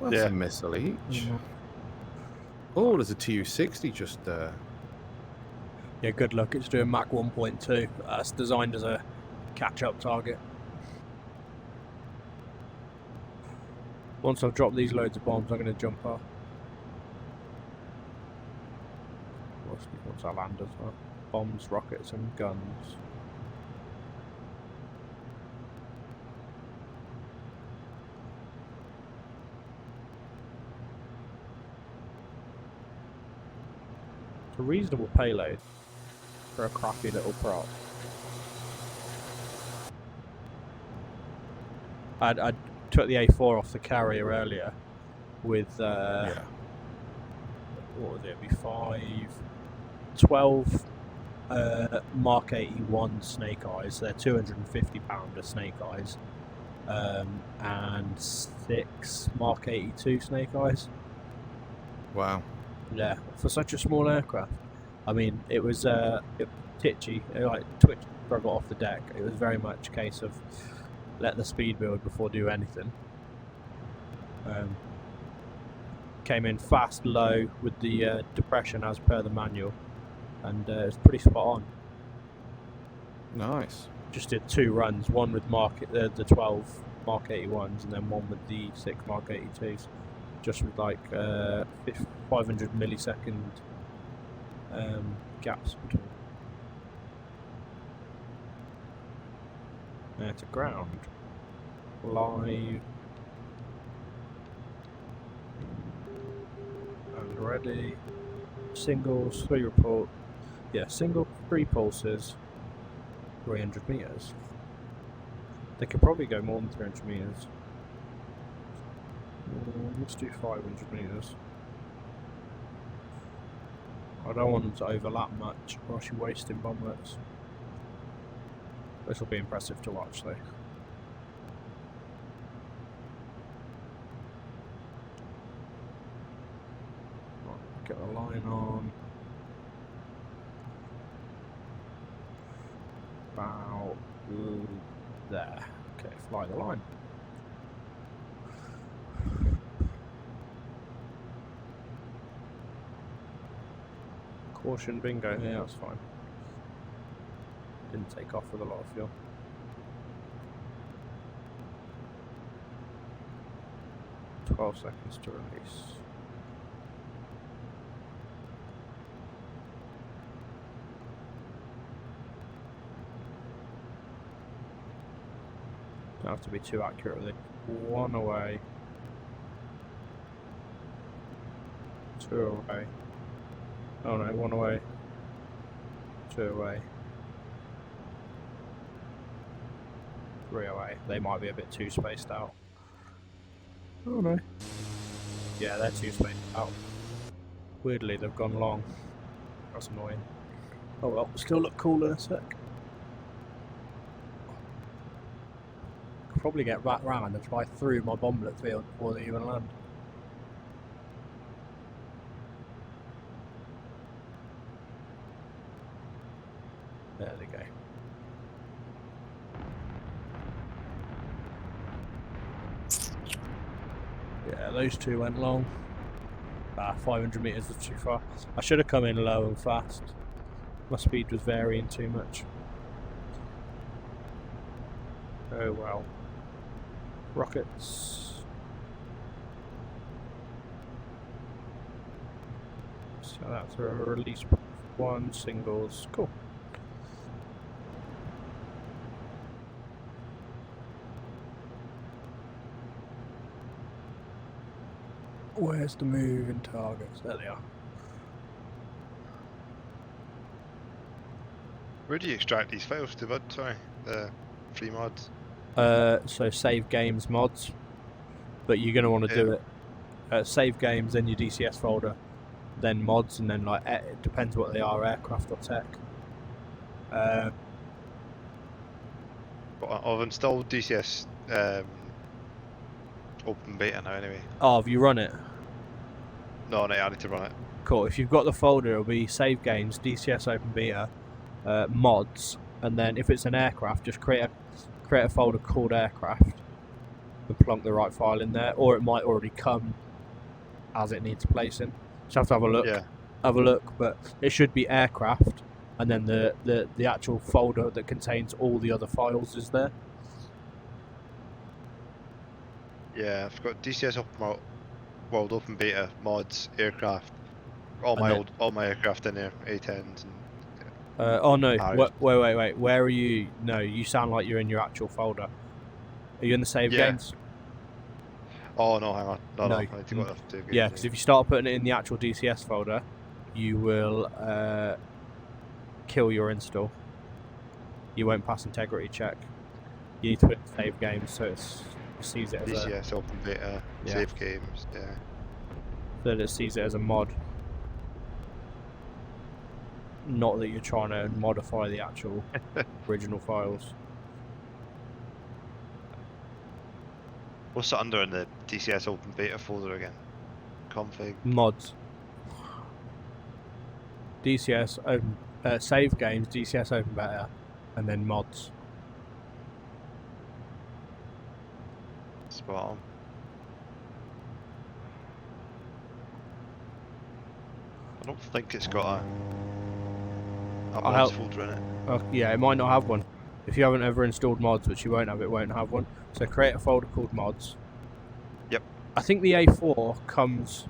Well, that's Yeah. a missile each. Mhm. Oh, there's a Tu-60 just there. Yeah, good luck. It's doing Mach 1.2. That's designed as a catch-up target. Once I've dropped these loads of bombs, I'm going to jump off. Once I land as well. Bombs, rockets, and guns. It's a reasonable payload for a crappy little prop. I took the A4 off the carrier earlier with Yeah. what was it? It'd be 12 Mark 81 snake eyes. They're 250 pounder snake eyes, and 6 Mark 82 snake eyes. Wow. Yeah, for such a small aircraft. I mean, it was titchy, like twitch before I got off the deck. It was very much a case of let the speed build before do anything. Came in fast, low with the depression as per the manual, and it was pretty spot on. Nice. Just did 2 runs, one with the 12 Mark 81s, and then one with the 6 Mark 82s, just with like 500 millisecond gaps between. To ground. Live. And ready. Singles, 3 report. Yeah, single, 3 pulses, 300 meters. They could probably go more than 300 meters. Let's do 500 meters. I don't want them to overlap much, or else you're wasting bomblets. This will be impressive to watch, though. Right, get the line on. About there. Okay, fly the line. Caution, bingo. Yeah, that's fine. Didn't take off with a lot of fuel. "12 seconds to release." Don't have to be too accurate with it. 1 away. 2 away. Oh no, 1 away. 2 away. 3 away. They might be a bit too spaced out. Oh no. Yeah, they're too spaced out. Weirdly, they've gone long. That's annoying. Oh well, still look cool in a sec. Could probably get back round and fly through my bomblet field before they even land. There they go. Yeah, those 2 went long. 500 meters was too far. I should have come in low and fast. My speed was varying too much. Oh well. Rockets. So that's a release 1, singles. Cool. Where's the moving targets? There they are. Where do you extract these files to, bud? Sorry, the free mods. So save games mods, but you're gonna want to do it. Save games, then your DCS folder, then mods, and then like it depends what they are, aircraft or tech. But I've installed DCS open beta now anyway. Oh, have you run it? No, I need to run it. Cool. If you've got the folder, it'll be save games, DCS open beta, mods, and then if it's an aircraft, just create a folder called aircraft and plonk the right file in there, or it might already come as it needs placing. Just have to have a look. Yeah. Have a look, but it should be aircraft, and then the actual folder that contains all the other files is there. Yeah, I've got DCS open world open beta mods aircraft. All And my aircraft in there, A10s and. Oh no! Harriers. Wait! Where are you? No, you sound like you're in your actual folder. Are you in the save Yeah. games? Oh no, hang on. No, No. I need to go to save games. Yeah, because if you start putting it in the actual DCS folder, you will kill your install. You won't pass integrity check. You need to put save games so it sees it as DCS open beta, Yeah. save games, yeah. so that it sees it as a mod. not that you're trying to modify the actual original files. What's it under in the DCS open beta folder again? Config. Mods. DCS open, save games, DCS open beta, and then mods. Spot on. I don't think it's got a I'll mods help. folder in it. Yeah, it might not have one. If you haven't ever installed mods, which you won't have, it won't have one. So create a folder called mods. Yep. I think the A4 comes...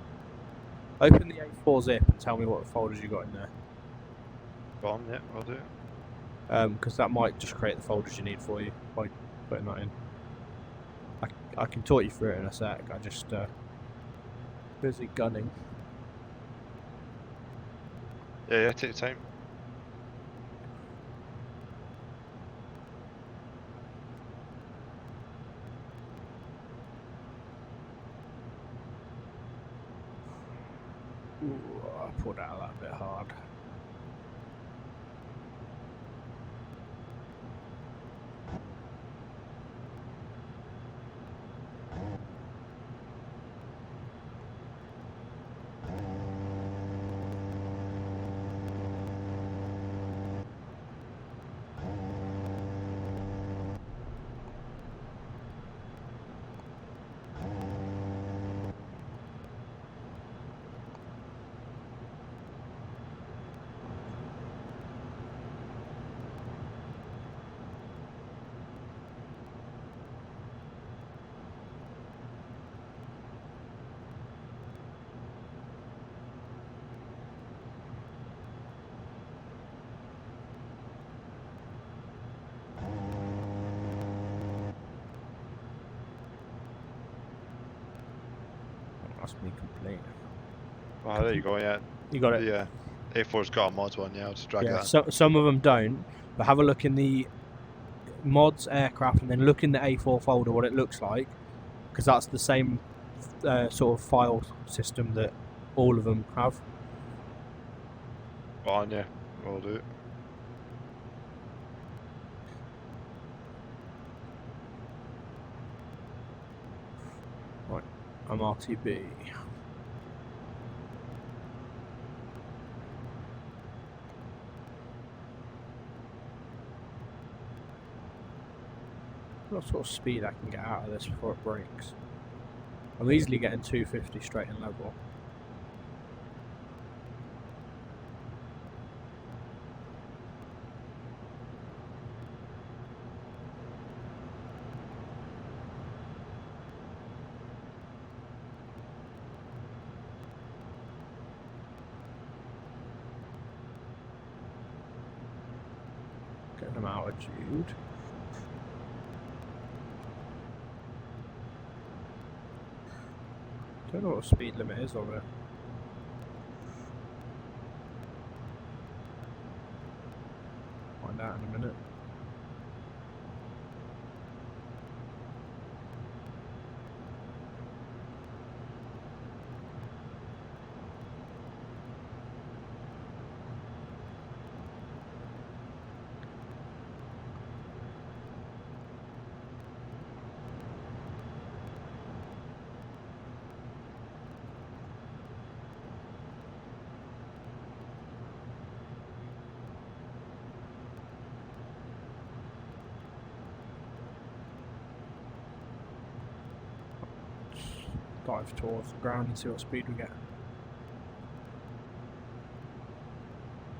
Open the A4 zip and tell me what folders you got in there. Spot on, yeah, I'll do it. Because that might just create the folders you need for you by putting that in. I can talk you through it in a sec. I just busy gunning. Yeah, take your time. Ooh, I pulled out that bit hard. That's me complete. Oh, there you go, yeah. You got it? Yeah. A4's got a mods one, yeah, I'll just drag Yeah, that. some of them don't, but have a look in the mods aircraft and then look in the A4 folder what it looks like, because that's the same sort of file system that all of them have. Spot on, yeah, I'll do it. Right, I'm RTB. What sort of speed I can get out of this before it breaks? I'm easily getting 250 straight and level. Get them altitude. Don't know what the speed limit is of it. Find out in a minute. Dive towards the ground and see what speed we get.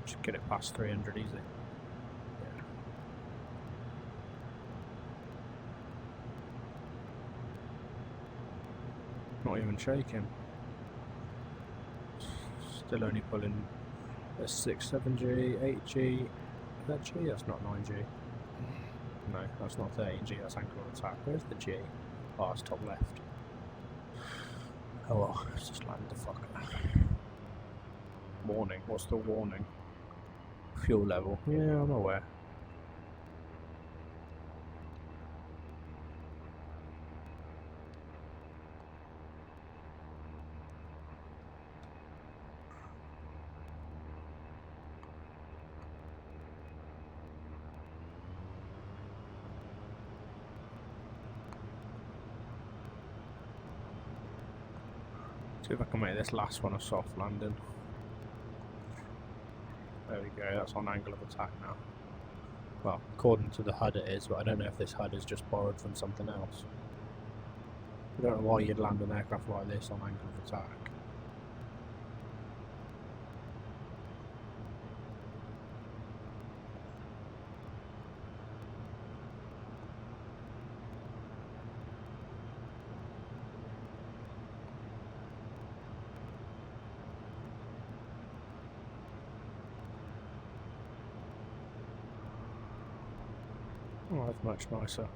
Just get it past 300 easy. Yeah. Not even shaking. Still only pulling a 6, 7G, 8G. Is that G? That's not 9G. No, that's not 13G, that's angle of attack. Where's the G? Oh, it's top left. Oh well, let's just land the fucker. Warning, what's the warning? Fuel level. Yeah, I'm aware. See if I can make this last one a soft landing. There we go, that's on angle of attack now. Well, according to the HUD it is, but I don't know if this HUD is just borrowed from something else. I don't know why you'd land an aircraft like this on angle of attack. Oh, that's much nicer.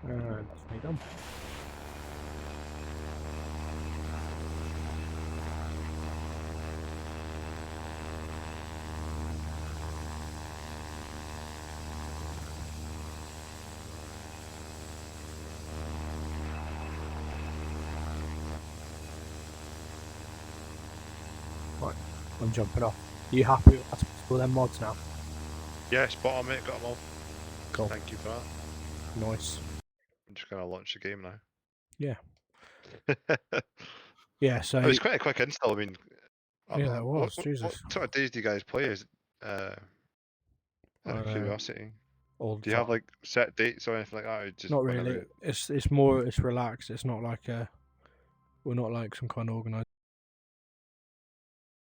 And that's me done. Right, I'm jumping off. Are you happy with all them mods now? Yeah, spot on, mate. Got them all. Cool. Thank you for that. Nice. I'm just gonna launch the game now. Yeah. Yeah, so... It was quite a quick install. I mean, yeah, that was. what Jesus. sort of days do you guys play? Is out of curiosity. All the Do you have time. like set dates or anything like that? Or just Not whenever really. It's more. It's relaxed. It's not like we're not like some kind of organised